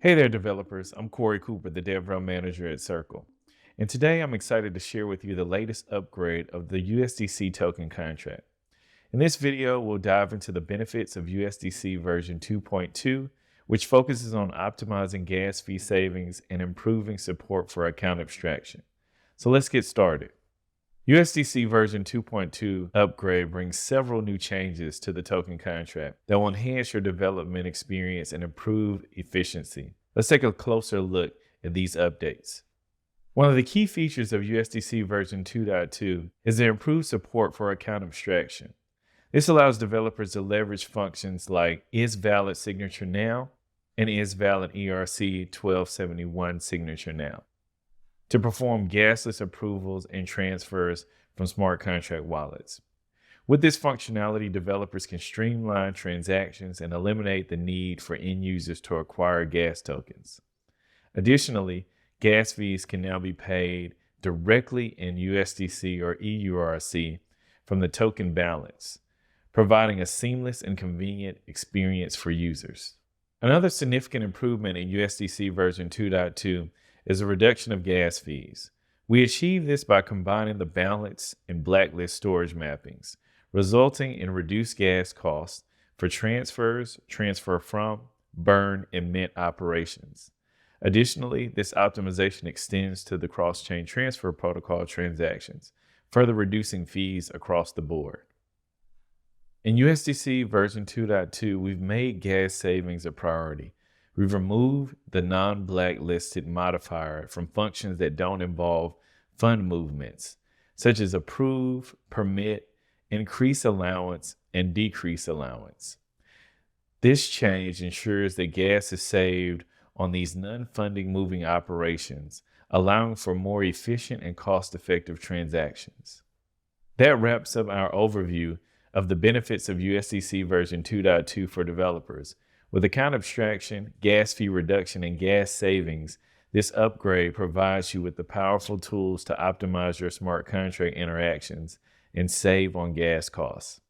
Hey there, developers. I'm Corey Cooper, the DevRel Manager at Circle. And today I'm excited to share with you the latest upgrade of the USDC token contract. In this video, we'll dive into the benefits of USDC version 2.2, which focuses on optimizing gas fee savings and improving support for account abstraction. So let's get started. USDC version 2.2 upgrade brings several new changes to the token contract that will enhance your development experience and improve efficiency. Let's take a closer look at these updates. One of the key features of USDC version 2.2 is the improved support for account abstraction. This allows developers to leverage functions like isValidSignatureNow and isValidERC1271SignatureNow to perform gasless approvals and transfers from smart contract wallets. With this functionality, developers can streamline transactions and eliminate the need for end users to acquire gas tokens. Additionally, gas fees can now be paid directly in USDC or EURC from the token balance, providing a seamless and convenient experience for users. Another significant improvement in USDC version 2.2 is a reduction of gas fees. We achieve this by combining the balance and blacklist storage mappings, resulting in reduced gas costs for transfers, transfer from, burn, and mint operations. Additionally, this optimization extends to the cross-chain transfer protocol transactions, further reducing fees across the board. In USDC version 2.2, we've made gas savings a priority. We've removed the non-blacklisted modifier from functions that don't involve fund movements, such as approve, permit, increase allowance, and decrease allowance. This change ensures that gas is saved on these non-funding moving operations, allowing for more efficient and cost-effective transactions. That wraps up our overview of the benefits of USDC version 2.2 for developers. With account abstraction, gas fee reduction, and gas savings, this upgrade provides you with the powerful tools to optimize your smart contract interactions and save on gas costs.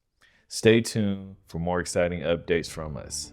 Stay tuned for more exciting updates from us.